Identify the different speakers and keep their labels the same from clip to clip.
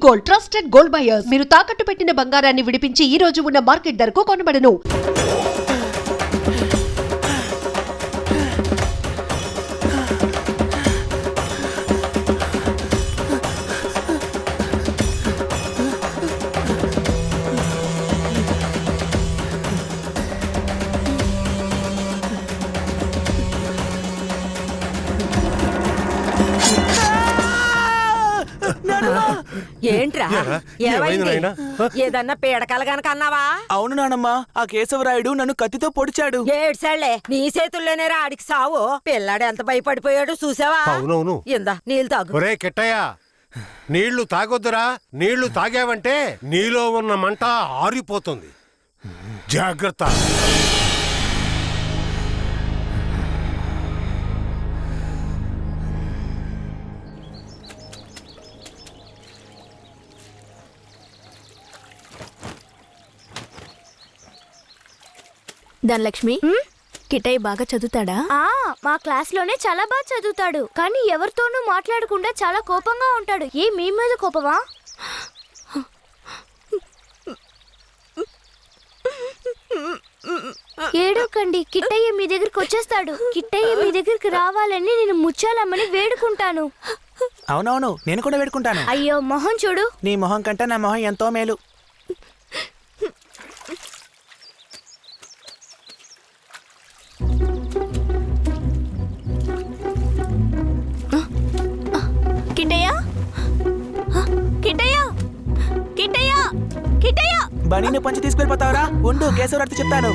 Speaker 1: Gold, trusted gold buyers. మీరు తాకట్టు పెట్టిన బంగారాన్ని విడిపించి ఈ రోజు ఉన్న మార్కెట్ ధరకు కొనబడను.
Speaker 2: ఏంట్రా ఏమైంది? ఏదన్నా పీడకల గనక అన్నావా?
Speaker 3: అవును నానమ్మా, ఆ కేశవరాయుడు నన్ను కత్తితో పొడిచాడు.
Speaker 2: ఏడ్సాళ్లే, నీ చేతుల్లోనేరా ఆడికి సావు. పిల్లాడు ఎంత భయపడిపోయాడు చూసావా?
Speaker 4: అవునవును.
Speaker 2: ఇందా నీళ్ళు తాగు.
Speaker 4: ఒరే కిట్టయ్య, నీళ్లు తాగొద్దురా. నీళ్లు తాగావంటే నీలో ఉన్న మంట ఆరిపోతుంది. జాగ్రత్త.
Speaker 5: ధనలక్ష్మి, కిట్టయ్య బాగా చదువుతాడా?
Speaker 6: మా క్లాస్ లోనే చాలా బాగా చదువుతాడు, కానీ ఎవరితోనూ మాట్లాడకుండా చాలా కోపంగా ఉంటాడు. మీ మీద కోపమా? ఏడోకండి, కిట్టయ్య మీ దగ్గరికి వచ్చేస్తాడు. కిట్టయ్య మీ దగ్గరికి రావాలని నేను ముచ్చాలమ్మని వేడుకుంటాను.
Speaker 3: అవునవును, నేను కూడా వేడుకుంటాను.
Speaker 6: అయ్యో మొహం చూడు.
Speaker 3: నీ మొహం కంటే నా మొహం ఎంతో మేలు.
Speaker 5: కిట్టయ్య, కిట్టయ్య, కిట్టయ్య, కిట్టయ్య!
Speaker 3: బనీని పంచి తీసుకెళ్ళిపోతావరా? ఉండు, కేశవరాయుడు చెప్తాను.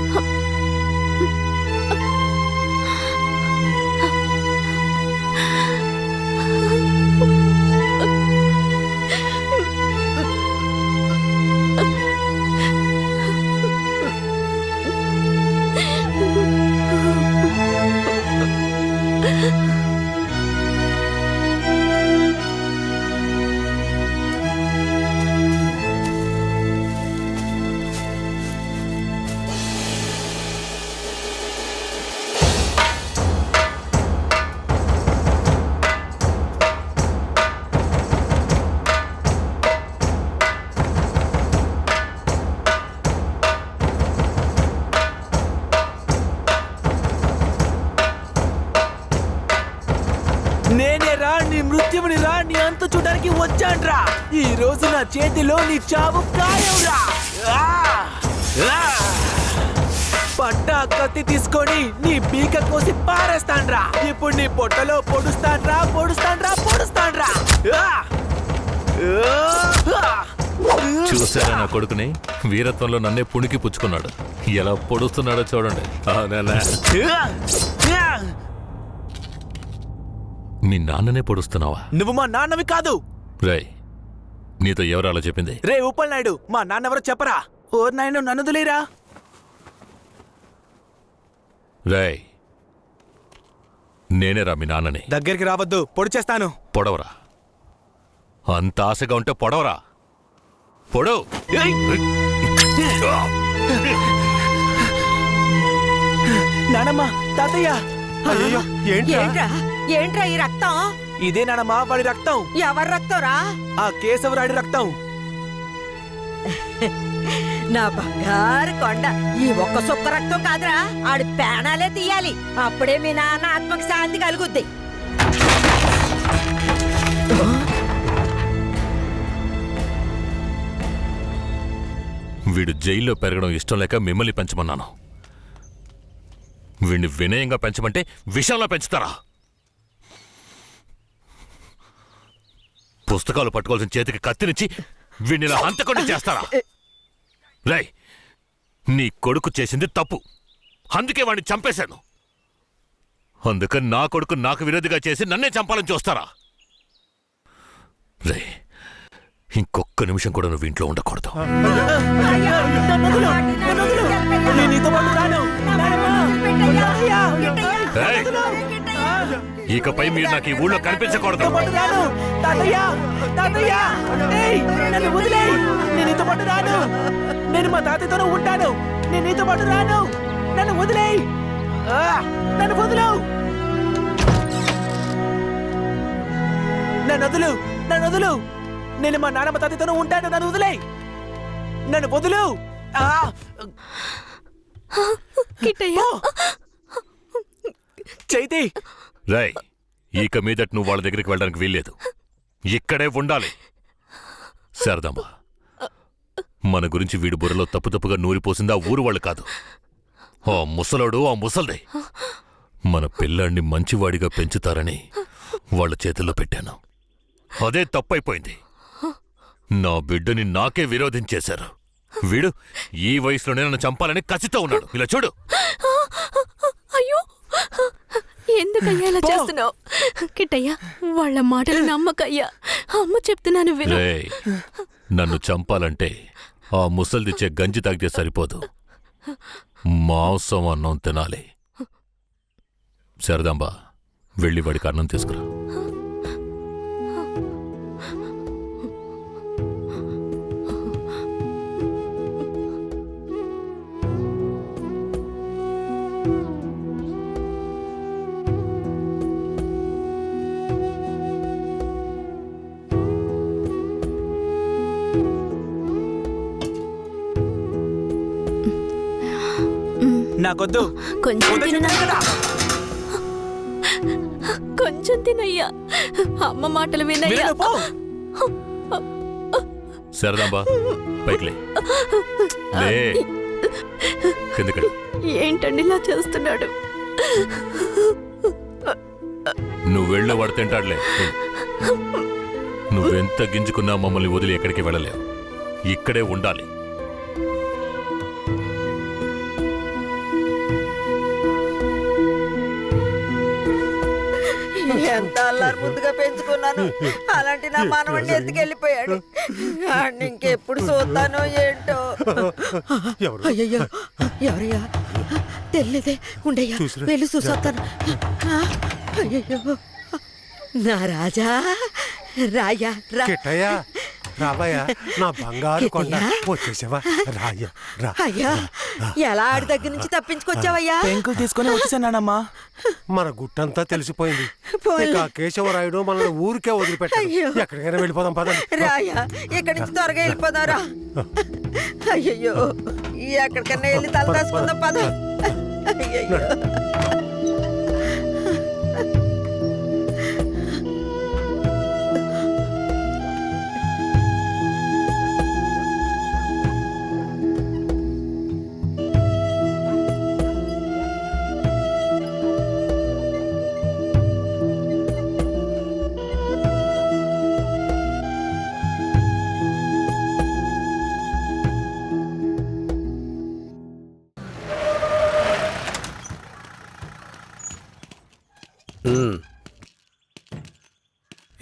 Speaker 3: నేనేరా నీ మృత్యువుని రా, నీ అంత చూడడానికి వచ్చాన్రా. ఈ రోజు నా చేతిలో నీ చావు ఖాయంరా. పట్టా కత్తి తీసుకొని నీ పీక కోసి పారేస్తాన్రా. ఇప్పుడు నీ పొట్టలో పొడుస్తాన్రా, పొడుస్తాన్రా, పొడుస్తాన్రా.
Speaker 7: చూసారా నా కొడుకుని? వీరత్వంలో నన్నే పుణికి పుచ్చుకున్నాడు. ఎలా పొడుస్తున్నాడో చూడండి. మీ నాన్ననే పొడుస్తున్నావా?
Speaker 3: నువ్వు మా నాన్నవి కాదు.
Speaker 7: రే, నీతో ఎవరు అలా చెప్పింది?
Speaker 3: రే ఉప్పల్ నాయుడు, మా నాన్నెవరో చెప్పరా? ఓ నాయన, నన్ను వదిలేరా.
Speaker 7: రే, నేనేరా మీ నాన్నని.
Speaker 3: దగ్గరికి రావద్దు, పొడి చేస్తాను.
Speaker 7: పొడవరా. అంత ఆశగా ఉంటే పొడవరా. పొడవు.
Speaker 3: నానమ్మ, తాతయ్య.
Speaker 4: అయ్యో,
Speaker 2: ఏంట్రా ఏంట్రా ఈ రక్తం?
Speaker 3: ఇదే నానమ్మ, వాడి రక్తం.
Speaker 2: ఎవరి రక్తంరా?
Speaker 3: ఆ కేశవరాయుడి రక్తం.
Speaker 2: నా బంగారు కొండ, ఈ ఒక్క సుక్క రక్తం కాదురా, ఆడి ప్రాణాలే తీయాలి. అప్పుడే మీ నాన్న ఆత్మకు శాంతి కలుగుద్ది.
Speaker 7: వీడు జైల్లో పెరగడం ఇష్టం లేక మిమ్మల్ని పెంచమన్నాను. వీడిని వినయంగా పెంచమంటే విషంలో పెంచుతారా? పుస్తకాలు పట్టుకోవాల్సిన చేతికి కత్తినిచ్చి వీడిని ఇలా హంతకుండా చేస్తారా? రై, నీ కొడుకు చేసింది తప్పు, అందుకే వాడిని చంపేశాను. అందుకని నా కొడుకు నాకు విరోధిగా చేసి నన్నే చంపాలని చూస్తారా? రే, ఇంకొక్క నిమిషం కూడా నువ్వు ఇంట్లో ఉండకూడదు. ఇకపై మీరు నాకు ఈ ఊళ్ళో కనిపించకూడదు.
Speaker 3: నేను మా తాతయ్యతో ఉంటాను. నేను నీతో పాటు రాను. నన్ను వదిలేయ్. నన్ను వదులు. నన్ను వదులు. నన్ను వదులు. నేను మా నాన్నమ్మ తాతయ్యతోనూ ఉంటాను. నన్ను వదిలే, నన్ను వదులు. ఆ!
Speaker 5: కిట్టయ్య
Speaker 3: చైతి,
Speaker 7: రై, ఇక మీదట నువ్వు వాళ్ళ దగ్గరికి వెళ్ళడానికి వీల్లేదు. ఇక్కడే ఉండాలి. శారదమ్మ, మన గురించి వీడి బుర్రలో తప్పుగా నూరిపోసింది ఆ ఊరు వాళ్ళు కాదు, ఆ ముసలోడు, ఆ ముసల్దే. మన పిల్లాన్ని మంచివాడిగా పెంచుతారని వాళ్ళ చేతుల్లో పెట్టాను. అదే తప్పైపోయింది. నా బిడ్డని నాకే విరోధించేశారు. వీడు ఈ వయసులోనే నన్ను చంపాలని కసితో ఉన్నాడు. ఇలా చూడు.
Speaker 5: అయ్యో, ఎందుకయ్యా ఇలా చేస్తున్నావు? కిట్టయ్య, వాళ్ళ మాటలు నమ్మకయ్యా. అమ్మ చెప్తున్నాను విను.
Speaker 7: రేయ్, నన్ను చంపాలంటే ఆ ముసల్దిచ్చే గంజి తాగితే సరిపోదు, మాంసం అన్నం తినాలి. శారదాంబ, వెళ్ళి వాడికి అన్నం తీసుకురా.
Speaker 3: నాకొద్దు.
Speaker 5: కొంచెం
Speaker 3: వద్దని
Speaker 5: తిననా?
Speaker 3: చెప్పాను కదా.
Speaker 5: కొంచెం తినయ్యా. అమ్మ మాటలు వినయ్యా.
Speaker 3: వినను, పో.
Speaker 7: శారదాంబ, పైకి లే. లే, కిందకి.
Speaker 5: ఏంటండి ఇలా చేస్తున్నాడు?
Speaker 7: నువ్వు వెళ్ళే వాడు తింటాడులే. నువ్వెంత గింజుకున్నా మమ్మల్ని వదిలి ఎక్కడికి వెళ్ళలేవు. ఇక్కడే ఉండాలి.
Speaker 2: ఎంత అల్లారు ముద్దుగా పెంచుకున్నాను, అలాంటి నా మనవడిని ఎత్తుకెళ్ళిపోయాడు. వాడిని ఇంకెప్పుడు చూస్తానో ఏంటో.
Speaker 4: ఎవరు?
Speaker 2: అయ్యయ్యో, ఎవరయ్యా? తెలియదే, ఉండయ్యా, వెళ్ళి చూసొస్తాను. అయ్యయ్యో, నా రాజా, రాయ్యా రా.
Speaker 4: కిట్టయ్య, రాబయ్యా, నా బంగారు కొండ.
Speaker 2: కిట్టయ్య?
Speaker 4: వచ్చేసావా? రాయ్యా, రా.
Speaker 2: అయ్యా, ఎలా ఆడి దగ్గర నుంచి తప్పించుకొచ్చావయ్యా?
Speaker 3: పెంకులు తీసుకొని వచ్చేసానమ్మా.
Speaker 4: మన గుట్టంతా తెలిసిపోయింది.
Speaker 2: పోన్లే.
Speaker 4: ఇక కేశవరాయుడు మనల్ని ఊరికే వదిలిపెట్టాడు.
Speaker 2: అయ్యో.
Speaker 4: ఎక్కడికైనా వెళ్ళిపోదాం పదండి.
Speaker 2: రాయా, ఇక్కడి నుంచి త్వరగా వెళ్ళిపోదాం రా. అయ్యయ్యో, ఎక్కడికన్నా వెళ్ళి తల దాచుకుందాం పద. అయ్యయ్యో.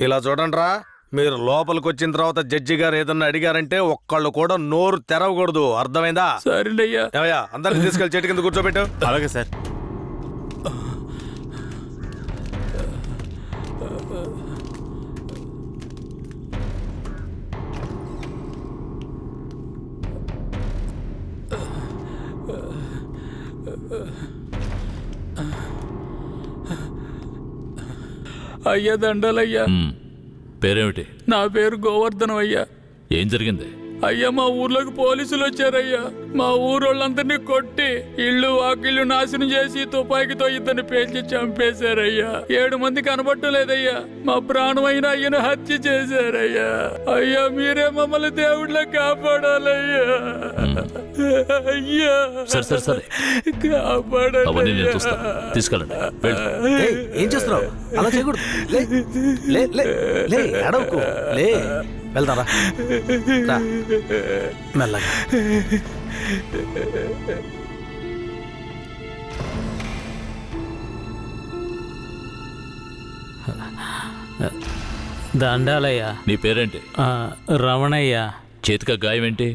Speaker 8: ఇలా చూడండిరా, మీరు లోపలికి వచ్చిన తర్వాత జడ్జి గారు ఏదన్నా అడిగారంటే ఒక్కళ్ళు కూడా నోరు తెరవకూడదు. అర్థమైందా?
Speaker 3: సరేనయ్యా.
Speaker 8: ఏవయ్యా, అందరికి తీసుకెళ్లి చెట్టు కింద కూర్చోబెట్టు.
Speaker 3: అలాగే సార్. అయ్యా, దండాలయ్యా.
Speaker 9: పేరేమిటి?
Speaker 3: నా పేరు గోవర్ధనం అయ్యా.
Speaker 9: ఏం జరిగింది?
Speaker 3: అయ్యా, మా ఊర్లోకి పోలీసులు వచ్చారయ్యా. మా ఊరోళ్ళందరినీ కొట్టి ఇళ్ళు వాకిళ్ళు నాశనం చేసి తుపాకీతో ఇద్దరిని పేల్చి చంపేశారయ్యా. 7 మంది కనబట్టలేదయ్యా. మా ప్రాణమైన అయ్యను హత్య చేశారయ్యా. అయ్యా, మీరే మమ్మల్ని దేవుళ్ళ కాపాడాలయ్యా. అయ్యా,
Speaker 9: సరే సరే సరే, అవన్నీ నేను చూస్తా. తీసుకెళ్ళండి, వెళ్ళు.
Speaker 8: ఏయ్, ఏం చేస్తున్నావు? అలా చేయకూడదు. లే, లే, లే, లే, అడవుకు. లే, వెళ్తారా? రా, మెల్లగా.
Speaker 10: దండాలయ్యా.
Speaker 9: నీ పేరేంటి?
Speaker 10: రమణయ్య.
Speaker 9: చేతిక గాయం ఏంటి?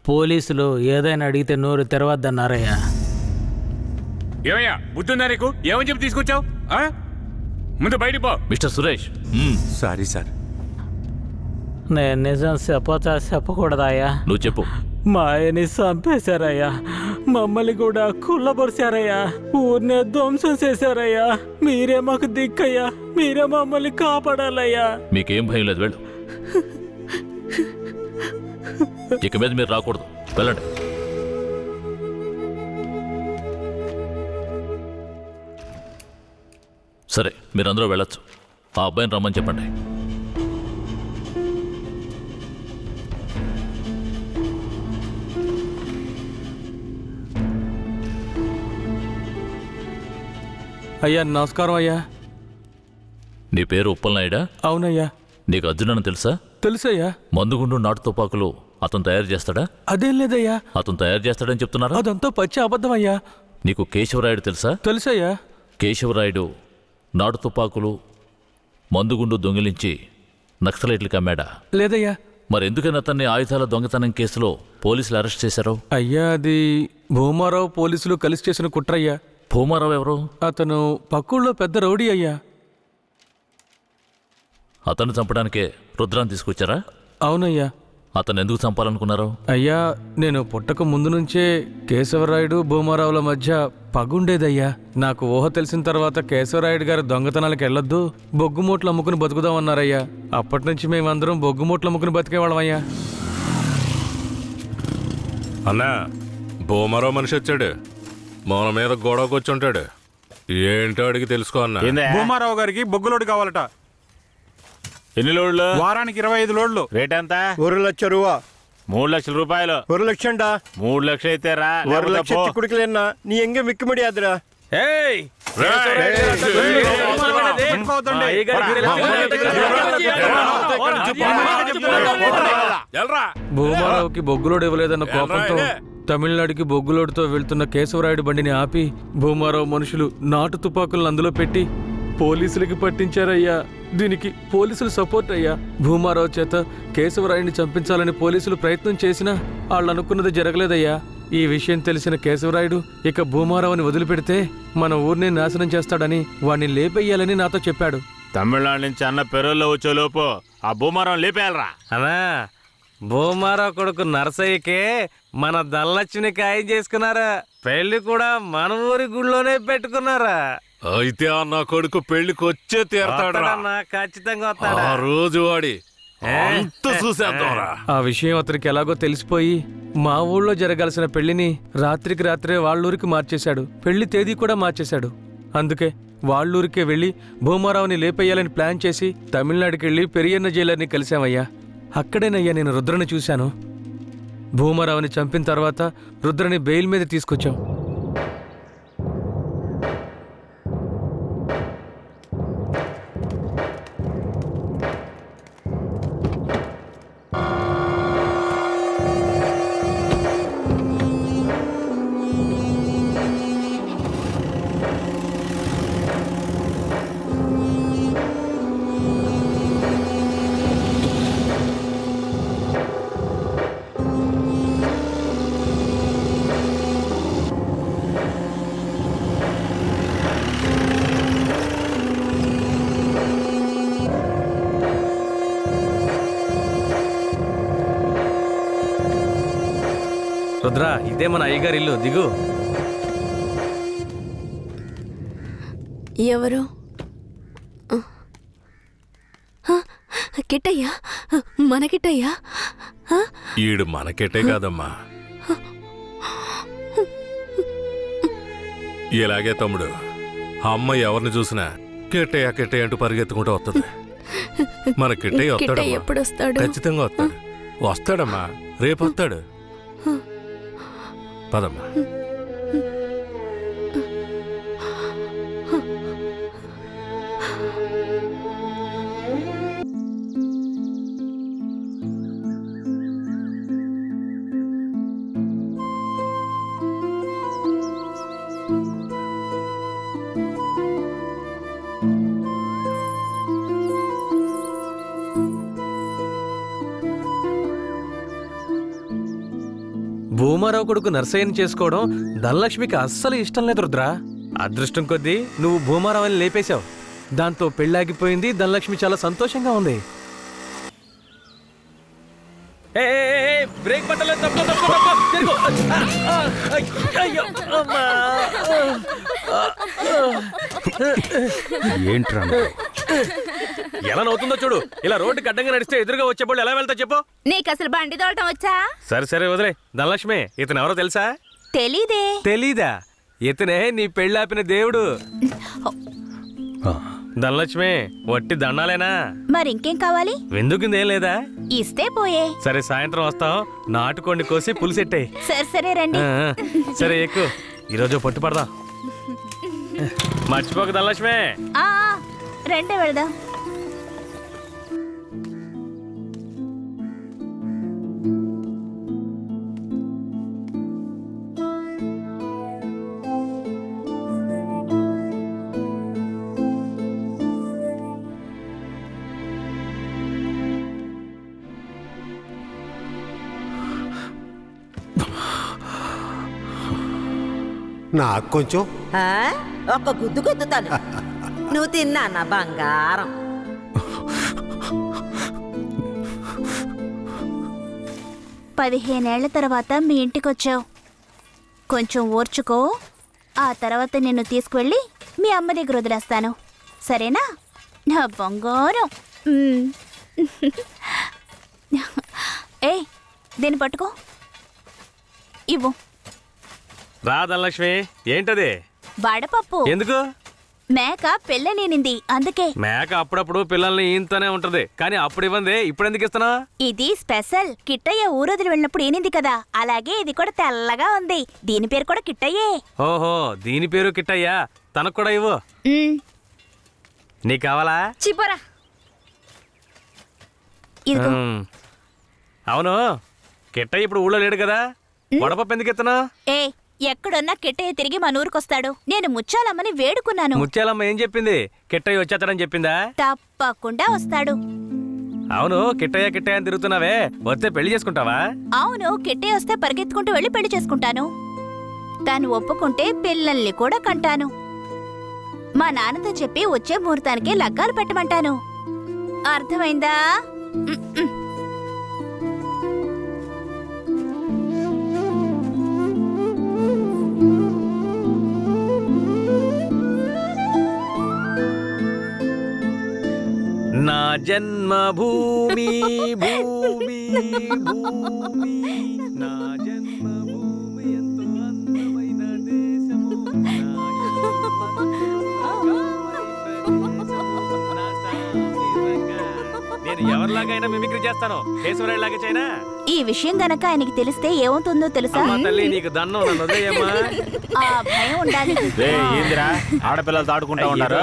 Speaker 10: పోలీసులు ఏదైనా అడిగితే నోరు తెరవద్దన్నారయ్యా.
Speaker 11: ఏమయ్యా, బుద్ధుందా నీకు? ఏమని చెప్పి తీసుకొచ్చావు? ముందు బయటికి పో.
Speaker 9: మిస్టర్ సురేష్.
Speaker 3: Sorry sir.
Speaker 10: నేను నిజం చెప్పకూడదయ్యా.
Speaker 9: నువ్వు చెప్పు.
Speaker 10: మా ఆయన్ని చంపేశారయ్యా. మమ్మల్ని కూడా కుళ్ళబరిచారయ్యా. ఊరినే ధ్వంసం చేశారయ్యా. మీరే మాకు దిక్కయ్యా. మీరే మమ్మల్ని కాపాడాలయ్యా.
Speaker 9: మీకేం భయం లేదు, వెళ్ళు. ఇక మీద మీరు రాకూడదు, వెళ్ళండి. సరే, మీరందరూ వెళ్ళొచ్చు. ఆ అబ్బాయిని రమ్మని చెప్పండి.
Speaker 8: అయ్యా నమస్కారం అయ్యా.
Speaker 9: నీ పేరు ఉప్పలనాయుడా?
Speaker 8: అవునయ్యా.
Speaker 9: నీకు అర్జున్ అని తెలుసా?
Speaker 8: తెలుసయ్యా.
Speaker 9: మందుగుండు నాటు తుపాకులు అతను తయారు చేస్తాడా?
Speaker 8: అదేం లేదయ్యా.
Speaker 9: అతను తయారు చేస్తాడని చెప్తున్నారా?
Speaker 8: అదంతా పచ్చి అబద్ధం అయ్యా.
Speaker 9: నీకు కేశవరాయుడు తెలుసా?
Speaker 8: తెలుసయ్యా.
Speaker 9: కేశవరాయుడు నాటు తుపాకులు మందుగుండు దొంగిలించి నక్సలైట్లకు అమ్మాడా?
Speaker 8: లేదయ్యా.
Speaker 9: మరెందుకని అతన్ని ఆయుధాల దొంగతనం కేసులో పోలీసులు అరెస్ట్ చేశారు?
Speaker 8: అయ్యా అది భూమారావు పోలీసులు కలిసి చేసిన కుట్రయ్యా.
Speaker 9: భూమారావు ఎవరు?
Speaker 8: అతను పక్కూళ్ళో పెద్ద రౌడీ అయ్యా.
Speaker 9: అతన్ని చంపడానికే రుద్రాన్ని తీసుకొచ్చారా?
Speaker 8: అవునయ్యా.
Speaker 9: అతను ఎందుకు చంపాలనుకున్నారు?
Speaker 8: అయ్యా నేను పుట్టక ముందు నుంచే కేశవరాయుడు భూమారావుల మధ్య పగుండేదయ్యా. నాకు ఊహ తెలిసిన తర్వాత కేశవరాయుడు గారు దొంగతనాలకు వెళ్ళొద్దు, బొగ్గుమూట్లు అమ్ముకుని బతుకుదామన్నారయ్యా. అప్పటి నుంచి మేమందరం బొగ్గుమూట్లు అమ్ముకుని బతికేవాళ్ళమయ్యా.
Speaker 12: అన్నా, భూమారావు మనిషి వచ్చాడు, మన మీద గొడవకు వచ్చి ఉంటాడు. ఏంటో అడిగి తెలుసుకో అన్నా.
Speaker 11: భూమారావు గారికి బొగ్గులోడు కావాలట.
Speaker 13: ఎన్ని లోడ్లు?
Speaker 11: వారానికి 25 లోడ్లు.
Speaker 13: రేట్ ఎంత?
Speaker 4: 1 లక్ష రూపా.
Speaker 13: 3 లక్షల రూపాయలు.
Speaker 4: 1 లక్షండా?
Speaker 13: 3 లక్షలు అయితే రా.
Speaker 4: 1 లక్ష చిక్కుడుకులేనా నీ ఎంగే మిక్కు ముడియాదురా.
Speaker 8: భూమారావుకి బొగ్గులోడు ఇవ్వలేదన్న కోపంతో తమిళనాడుకి బొగ్గులోడుతో వెళ్తున్న కేశవరాయుడు బండిని ఆపి భూమారావు మనుషులు నాటు తుపాకులను అందులో పెట్టి పోలీసులకి పట్టించారయ్యా. దీనికి పోలీసులు సపోర్ట్ అయ్యా. భూమారావు చేత కేశవరాయుడిని చంపించాలని పోలీసులు ప్రయత్నం చేసినా వాళ్ళు అనుకున్నది జరగలేదయ్యా. ఈ విషయం తెలిసిన కేశవరాయుడు ఇక భూమారావుని వదిలిపెడితే మన ఊరిని నాశనం చేస్తాడని వాడిని లేపేయాలని నాతో చెప్పాడు.
Speaker 13: తమిళనాడు నుంచి అన్న పెరోల్లో వచ్చేలోపు ఆ భూమారావు లేపేయాలరా.
Speaker 8: అనా భూమారావు కొడుకు నరసయ్యకే మన ధనలక్ష్మిని ఖాయం చేసుకున్నారా. పెళ్లి కూడా మన ఊరి గుళ్ళోనే పెట్టుకున్నారా.
Speaker 12: అయితే ఆ నా కొడుకు పెళ్లికి వచ్చే తీరతాడు.
Speaker 8: ఖచ్చితంగా
Speaker 12: ఆ రోజు వాడి అంత చూసేద్దాంరా.
Speaker 8: ఆ విషయం అతనికి ఎలాగో తెలిసిపోయి మా ఊళ్ళో జరగాల్సిన పెళ్లిని రాత్రికి రాత్రే వాళ్ళూరికి మార్చేశాడు. పెళ్లి తేదీ కూడా మార్చేశాడు. అందుకే వాళ్ళూరికే వెళ్ళి భూమారావుని లేపేయాలని ప్లాన్ చేసి తమిళనాడుకి వెళ్ళి పెరియన్న జైలర్ని కలిశామయ్యా. అక్కడేనయ్యా నేను రుద్రని చూశాను. భూమారావుని చంపిన తర్వాత రుద్రని బెయిల్ మీద తీసుకొచ్చాం. రుద్ర ఇదే మన అయ్యగారి ఇల్లు, దిగు.
Speaker 5: ఎవరు? కిట్టయ్యా, మన కిట్టయ్యా.
Speaker 12: ఈడు మనకెట్టే కాదమ్మా. ఇలాగే తమ్ముడు, అమ్మ ఎవరిని చూసినా కిట్టయ్య కిట్టయ్య అంటూ పరిగెత్తుకుంటూ వస్తుంది. మన కిట్టయ్య వస్తాడమ్మా.
Speaker 5: ఎప్పుడు వస్తాడు?
Speaker 12: ఖచ్చితంగా వస్తాడు. వస్తాడమ్మా, రేపు వస్తాడు. పదమ్మా.
Speaker 8: భూమారావు కొడుకు నర్సయ్యని చేసుకోవడం ధనలక్ష్మికి అస్సలు ఇష్టం లేదు రుద్ర. అదృష్టం కొద్దీ నువ్వు భూమారావుని లేపేశావు. దాంతో పెళ్ళాగిపోయింది. ధనలక్ష్మి చాలా సంతోషంగా ఉంది. బ్రేక్
Speaker 11: ఏంట్రా
Speaker 8: ఎలా నవ్వుతుందో చూడు. ఇలా రోడ్డుకి అడ్డంగా నడిస్తే ఎదురుగా వచ్చేప్పుడు ఎలా వెళ్తా చెప్పు.
Speaker 5: నీకు అసలు బండి తోడటం వచ్చా?
Speaker 8: సరే సరే వదిలే. ధనలక్ష్మి, ఇతను ఎవరో తెలుసా?
Speaker 5: తెలీదే.
Speaker 8: తెలీదా? ఇతనే నీ పెళ్ళాపిన దేవుడు. ధనలక్ష్మి, వట్టి దండాలేనా?
Speaker 6: మరింకేం కావాలి?
Speaker 8: విందుకుందేం లేదా?
Speaker 6: ఇస్తే పోయే.
Speaker 8: సరే, సాయంత్రం వస్తాం. నాటుకోండి కోసి పులిసెట్టాయి.
Speaker 6: సరే రండి.
Speaker 8: సరే ఎక్కు. ఈరోజు పట్టు పడదాం. మర్చిపోక ధనలక్ష్మి.
Speaker 6: రండి వెళదాం.
Speaker 14: నాకు కొంచెం
Speaker 2: ఒక గుద్దు గుద్దుతాను. నువ్వు తిన్నా నా బంగారం.
Speaker 6: పదిహేనేళ్ల తర్వాత మీ ఇంటికొచ్చావు. కొంచెం ఓర్చుకో. ఆ తర్వాత నిన్ను తీసుకువెళ్ళి మీ అమ్మ దగ్గర వదిలేస్తాను. సరేనా నా బంగారం? ఏ దీన్ని పట్టుకో. ఇవ్వు.
Speaker 8: రా ధనలక్ష్మి. ఏంటది?
Speaker 6: వడపప్పు.
Speaker 8: ఎందుకు?
Speaker 6: మేక పెళ్ళనేనింది అందుకే.
Speaker 8: మేక అప్పుడప్పుడు పిల్లల్ని ఈయంతోనే ఉంటది, కానీ అప్పుడు ఇవ్వండి. ఇప్పుడు ఎందుకు ఇస్తున్నా?
Speaker 6: ఇది స్పెషల్. కిట్టయ్య ఊరొదిలి వెళ్ళినప్పుడు ఏనింది కదా, అలాగే ఇది కూడా తెల్లగా ఉంది. దీని పేరు కూడా కిట్టయ్యే.
Speaker 8: ఓహో, దీని పేరు కిట్టయ్యా. తనకు కూడా ఇవ్వు. నీకు కావాలా?
Speaker 6: చిపోరా.
Speaker 8: అవును, కిట్టయ్య ఇప్పుడు ఊళ్ళో లేడు కదా, వడపప్పు ఎందుకు ఇస్తున్నా?
Speaker 6: ఏ ఎక్కడున్నా కిట్టయ్య తిరిగి మన ఊరికొస్తాడు. నేను ముచ్చాలమ్మని వేడుకున్నాను.
Speaker 8: ముత్యాలమ్మ ఏం చెప్పింది? కిట్టయ్య వచ్చేస్తాడని చెప్పిందా?
Speaker 6: తప్పకుండా వస్తాడు.
Speaker 8: అవును, కిట్టయ్య కిట్టయ్య అని తిరుగుతున్నావే, వస్తే పెళ్లి చేసుకుంటావా?
Speaker 6: అవును, కిట్టయ్య వస్తే పరిగెత్తుకుంటూ వెళ్ళి పెళ్లి చేసుకుంటాను. తాను ఒప్పుకుంటే పిల్లల్ని కూడా కంటాను. మా నాన్నతో చెప్పి వచ్చే ముహూర్తానికి లగ్గాలు పెట్టమంటాను. అర్థమైందా?
Speaker 8: నా జన్మభూమి భూమి భూమి నా జన్మభూమి ఎంతో అందమైన దేశము. నేను ఎవరిలాగైనా మిమిక్రీ చేస్తాను, కేశవరాయులాగా చైనా.
Speaker 6: ఈ విషయం గనక ఆయనకి తెలిస్తే ఏమవుతుందో తెలుసా?
Speaker 8: తల్లి నీకు దండం, నన్ను వదిలేయమ్మా.
Speaker 6: ఆ భయం ఉండాలి.
Speaker 13: ఏందిరా ఆడపిల్లలు తాడుకుంటా ఉన్నారు.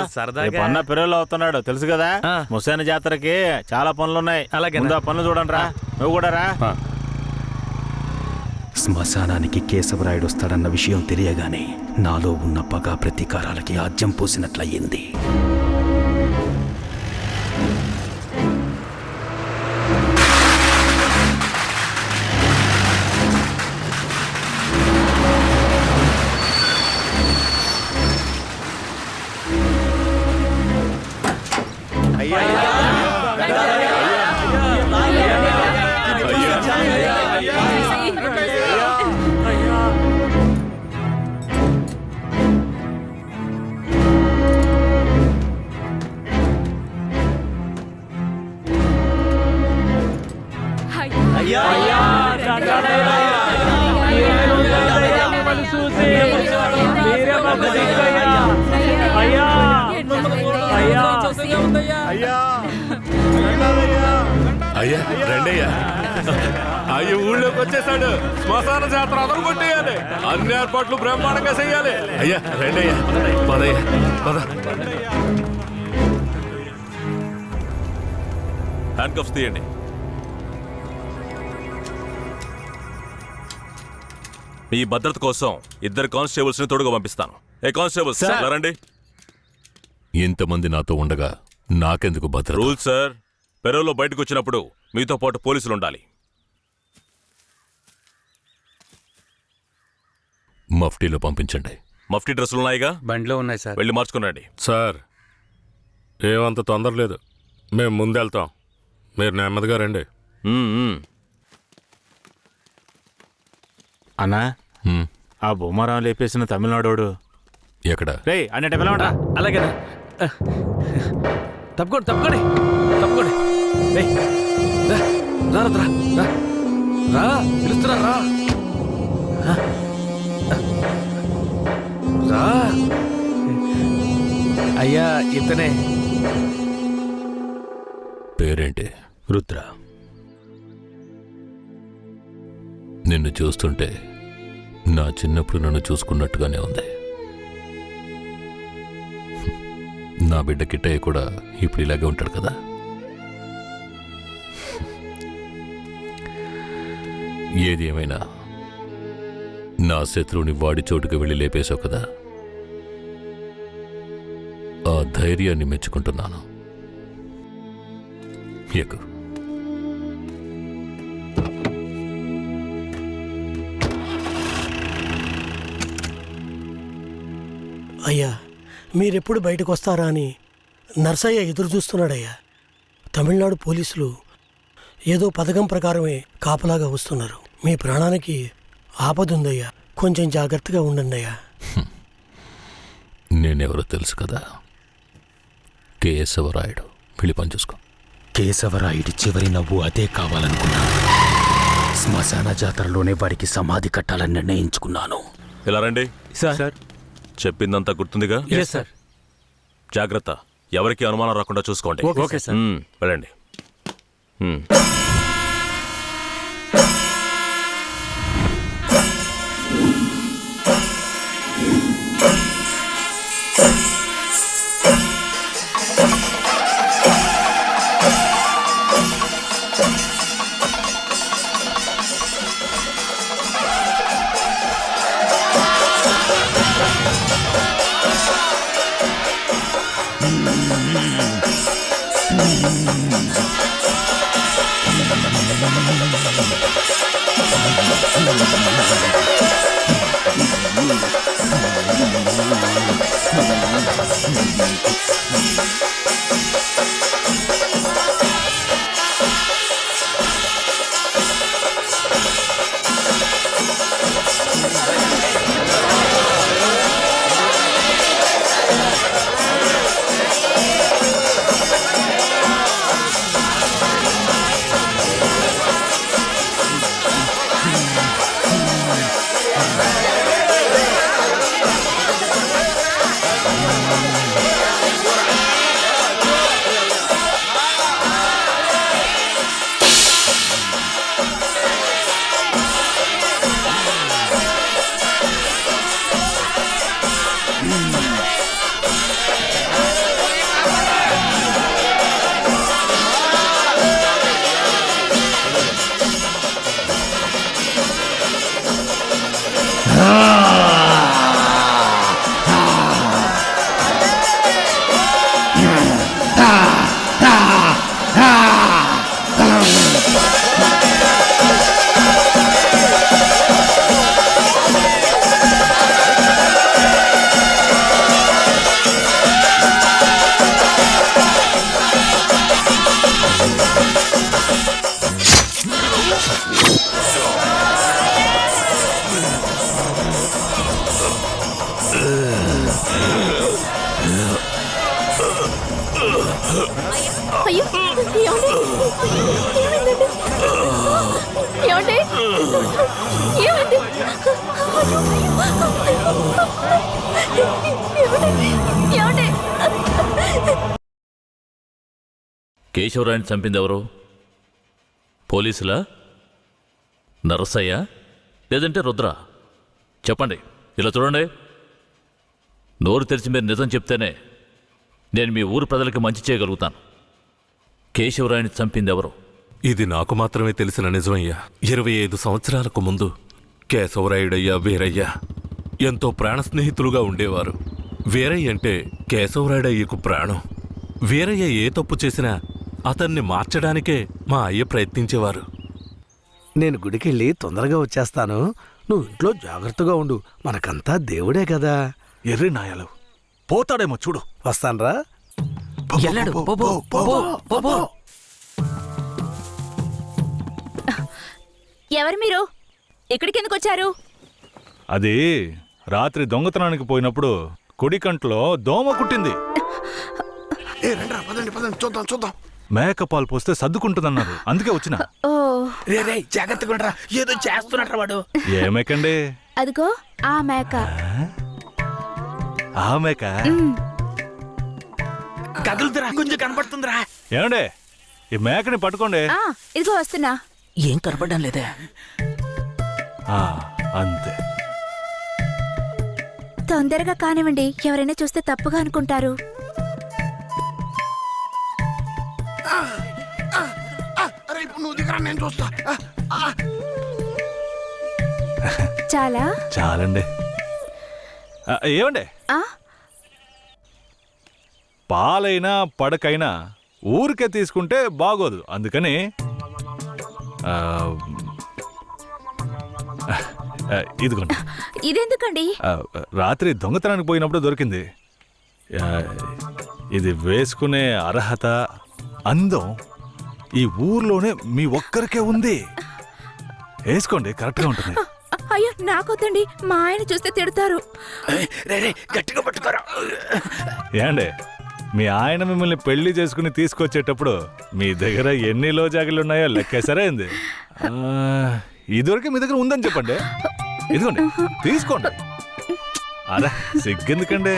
Speaker 13: పన్న పిల్లలు అవుతున్నాడు తెలుసు కదా. ముసైన జాతరకి చాలా పనులున్నాయి. అలాగే పనులు చూడండి రా. నువ్వు కూడా రా.
Speaker 15: శ్మశానానికి కేశవరాయుడు వస్తాడన్న విషయం తెలియగానే నాలో ఉన్న పగ ప్రతీకారాలకి ఆజ్యం పోసినట్లయింది.
Speaker 12: అయ్యా రండయ్యా. అయ్యో ఊళ్ళోకి వచ్చేసాడు. శ్మశాన జాతర అదలు కొట్టేయాలి. అన్ని ఏర్పాట్లు బ్రహ్మాండంగా చెయ్యాలి. అయ్యా రండయ్యా. పదయ్యా పద. హ్యాండ్ కప్స్ తీయండి. మీ భద్రత కోసం 2 కానిస్టేబుల్స్ ని తోడుగా పంపిస్తాను. ఏ కానిస్టేబుల్స్ రండి.
Speaker 7: ఇంతమంది నాతో ఉండగా నాకెందుకు భద్రత?
Speaker 12: రూల్ సార్, పెరోలో బయటకు వచ్చినప్పుడు మీతో పాటు పోలీసులు ఉండాలి.
Speaker 7: మఫ్టీలో పంపించండి.
Speaker 12: మఫ్టీ డ్రెస్సులు ఉన్నాయిగా?
Speaker 11: బండిలో ఉన్నాయి సార్.
Speaker 12: వెళ్ళి మార్చుకునండి. సార్ ఏమంత తొందర లేదు, మేము ముందెళ్తాం. మీరు నెమ్మదిగా రండి.
Speaker 13: అన్నా, ఆ భూమారాం లేపేసిన తమిళనాడోడు
Speaker 7: ఎక్కడ?
Speaker 13: రే అన్నట్టు పిలవండి.
Speaker 8: అలాగే తప్పుకోండి తప్పుకోండి తప్పుకోండి. ఏయ్, రా, రా, రా, రా, రా, పిలుస్తున్నా రా. రా అయ్యా, ఇతనే.
Speaker 7: పేరేంటి?
Speaker 15: రుద్ర.
Speaker 7: నిన్ను చూస్తుంటే నా చిన్నప్పుడు నన్ను చూసుకున్నట్టుగానే ఉంది. నా బిడ్డ కిట్టయ్య కూడా ఇప్పుడు ఇలాగే ఉంటాడు కదా. ఏది ఏమైనా నా శత్రువుని వాడి చోటుకు వెళ్ళి లేపేశావు కదా, ఆ ధైర్యాన్ని మెచ్చుకుంటున్నాను. ఎక్కు.
Speaker 16: అయ్యా, మీరెప్పుడు బయటకు వస్తారా అని నర్సయ్య ఎదురు చూస్తున్నాడయ్యా. తమిళనాడు పోలీసులు ఏదో పథకం ప్రకారమే కాపలాగా వస్తున్నారు. మీ ప్రాణానికి ఆపదుందయ్యా, కొంచెం జాగ్రత్తగా ఉండండి అయ్యా.
Speaker 7: నేనెవరో తెలుసు కదా, కేశవరాయుడు. వెళ్ళి పని చూసుకో.
Speaker 15: కేశవరాయుడి చివరి నవ్వు అదే కావాలనుకున్నాను. శ్మశాన జాతరలోనే వాడికి సమాధి కట్టాలని నిర్ణయించుకున్నాను.
Speaker 17: ఇలా రండి.
Speaker 8: సార్,
Speaker 17: చెప్పిందంతా గుర్తుందిగా?
Speaker 8: సార్.
Speaker 17: జాగ్రత్త, ఎవరికి అనుమానం రాకుండా చూసుకోండి.
Speaker 8: Okay sir.
Speaker 17: వెళ్ళండి.
Speaker 5: అయ్యో, ఏమండి? ఏమండి? ఏమండి?
Speaker 9: కేశవరాయని చంపింది ఎవరు? పోలీసులా, నరసయ్య, లేదంటే రుద్ర? చెప్పండి. ఇలా చూడండి, నోరు తెరిచి మీరు నిజం చెప్తేనే నేను మీ ఊరు ప్రజలకి మంచి చేయగలుగుతాను. కేశవరాయని చంపింది ఎవరు?
Speaker 12: ఇది నాకు మాత్రమే తెలిసిన నిజమయ్యా. 25 సంవత్సరాలకు ముందు కేశవరాయుడయ్యా, వీరయ్య ఎంతో ప్రాణ స్నేహితులుగా ఉండేవారు. వీరయ్య అంటే కేశవరాయుడయ్యకు ప్రాణం. వీరయ్య ఏ తప్పు చేసినా అతన్ని మార్చడానికే మా అయ్య ప్రయత్నించేవారు.
Speaker 18: నేను గుడికెళ్ళి తొందరగా వచ్చేస్తాను. నువ్వు ఇంట్లో జాగ్రత్తగా ఉండు. మనకంతా దేవుడే కదా.
Speaker 15: ఎర్రి నాయలు పోతాడేమో చూడు.
Speaker 18: వస్తాన్రా.
Speaker 6: ఎవరు మీరు? ఇక్కడికి ఎందుకు వచ్చారు?
Speaker 13: అది రాత్రి దొంగతనానికి పోయినప్పుడు కుడి కంట్లో దోమ కుట్టింది.
Speaker 14: రండి పదండి పదండి చూద్దాం చూద్దాం.
Speaker 12: మేకపాలు పోస్తే సర్దుకుంటుందన్నారు, అందుకే వచ్చిన.
Speaker 5: ఓ
Speaker 18: రే జాగ్రత్తగా ఉండరా, ఏదో చేస్తున్నట్రా వాడు.
Speaker 12: ఏ మేకండి?
Speaker 5: అదిగో ఆ మేక.
Speaker 12: ఆ మేక
Speaker 18: కదులుతురా, కొంచెం కనపడుతుందిరా.
Speaker 12: ఏమండే ఈ మేకని పట్టుకోండి.
Speaker 5: ఇదిగో వస్తున్నా.
Speaker 18: ఏం కనపడడం లేదే.
Speaker 12: అంతే.
Speaker 5: తొందరగా కానివ్వండి, ఎవరైనా చూస్తే తప్పుగా అనుకుంటారు.
Speaker 14: అరే ఇప్పుడు నువ్వు దిగరా, నేను చూస్తా.
Speaker 5: చాలా
Speaker 12: చాలండి. ఏమండే పాలైనా పడకైనా ఊరికే తీసుకుంటే బాగోదు, అందుకని ఇదిగోండి.
Speaker 5: ఇదెందుకండి?
Speaker 12: రాత్రి దొంగతనానికి పోయినప్పుడు దొరికింది. ఇది వేసుకునే అర్హత, అందం ఈ ఊర్లోనే మీ ఒక్కరికే ఉంది. వేసుకోండి, కరెక్ట్గా ఉంటుంది.
Speaker 5: అయ్యో నాకొద్దండి, మా ఆయన చూస్తే తిడతారు.
Speaker 18: గట్టిగా పట్టుకోరా.
Speaker 12: ఏండే మీ ఆయన మిమ్మల్ని పెళ్లి చేసుకుని తీసుకొచ్చేటప్పుడు మీ దగ్గర ఎన్ని లోజాగులున్నాయో లెక్కేసరే అయింది. ఇదివరకే మీ దగ్గర ఉందని చెప్పండి. ఇదిగోండి తీసుకోండి. అరే సిగ్గెందుకండి?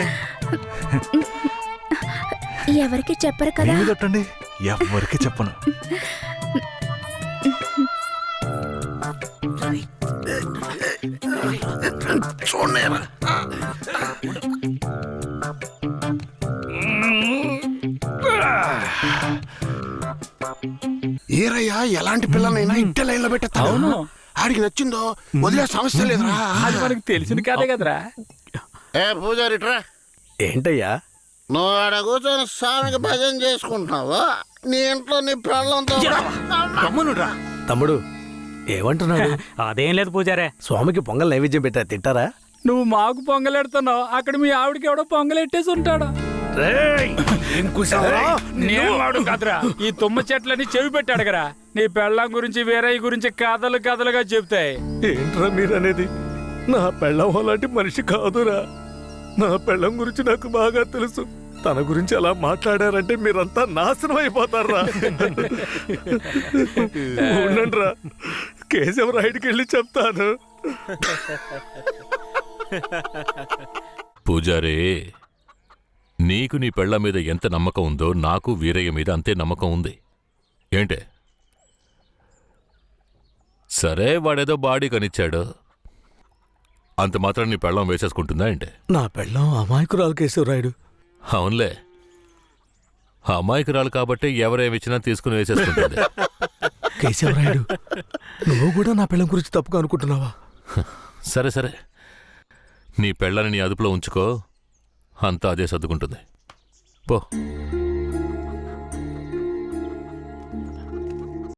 Speaker 5: ఎవరికి చెప్పరు కదా.
Speaker 12: కొట్టండి, ఎవరికి చెప్పను.
Speaker 14: చూడలేరా ఏరయ్యా, ఎలాంటి పిల్లనైనా ఇంటి లైన్లో పెట్టేస్తాను. ఆడికి నచ్చిందో వదిలే సమస్య లేదురా.
Speaker 3: అది మనకి తెలిసిన కదే కదరా.
Speaker 14: ఏ పూజారిట్రా.
Speaker 18: ఏంటయ్యా?
Speaker 14: నువ్వు ఆడ కూర్చొని స్వామికి భజన చేసుకుంటున్నావు, నీ ఇంట్లో నీ పిల్లలతో.
Speaker 18: తమ్ముడు ఏమంటున్నాడు?
Speaker 10: అదేం లేదు పూజారే.
Speaker 18: స్వామికి పొంగల్ నైవేద్యం పెట్టా, తింటారా?
Speaker 3: నువ్వు మాకు పొంగలెడుతున్నావు, అక్కడ మీ ఆవిడకి ఎవడో పొంగలెట్టేసి ఉంటాడు. నేను కదరా, ఈ తుమ్మ చెట్లని చెవి పెట్టాడు కదా. నీ పెళ్ళం గురించి వేరే గురించి కథలు కథలుగా చెప్తాయి.
Speaker 18: ఏంట్రా మీరనేది? నా పెళ్ళం అలాంటి మనిషి కాదురా. నా పెళ్ళం గురించి నాకు బాగా తెలుసు. తన గురించి అలా మాట్లాడారంటే మీరంతా నాశనం అయిపోతారా. ఉండండిరా, కేశవరాయుడికి వెళ్ళి చెప్తాను.
Speaker 7: పూజారే, నీకు నీ పెళ్ళ మీద ఎంత నమ్మకం ఉందో నాకు వీరయ్య మీద అంతే నమ్మకం ఉంది. ఏంటే? సరే వాడేదో బాడీ కనిచ్చాడు, అంత మాత్రం నీ పెళ్ళం వేసేసుకుంటుందా ఏంటే?
Speaker 18: నా పెళ్ళం అమాయకురాలు కేశవరాయుడు.
Speaker 7: అవునులే, అమాయకురాలు కాబట్టి ఎవరేమిచ్చినా తీసుకుని వేసేసుకుంటుంది.
Speaker 18: కేశవరాయుడు, నువ్వు కూడా నా పెళ్ళం గురించి తప్పుగా అనుకుంటున్నావా?
Speaker 7: సరే సరే, నీ పెళ్ళని నీ అదుపులో ఉంచుకో, అంతా అదే సర్దుకుంటుంది. పో.